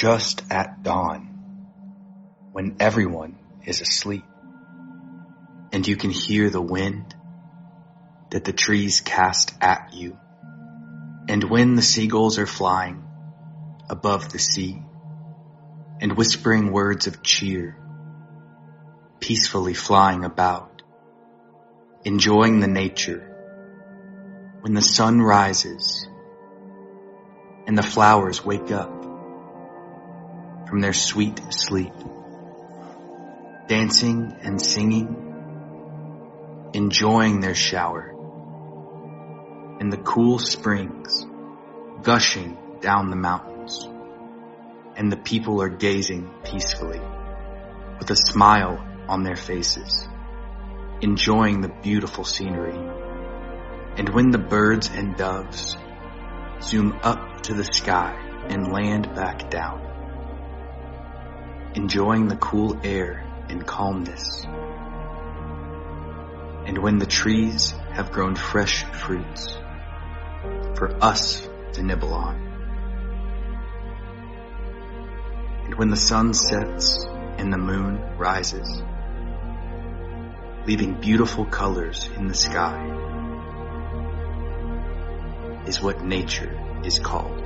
just at dawn, when everyone is asleep, and you can hear the wind that the trees cast at you, and when the seagulls are flying above the sea and whispering words of cheer, peacefully flying about, enjoying the nature, when the sun rises and the flowers wake up from their sweet sleep, dancing and singing, enjoying their shower, and the cool springs gushing down the mountains, and the people are gazing peacefully with a smile on their faces, enjoying the beautiful scenery. And when the birds and doves zoom up to the sky and land back down, enjoying the cool air and calmness. And when the trees have grown fresh fruits for us to nibble on. And when the sun sets and the moon rises, leaving beautiful colors in the sky, is what nature is called.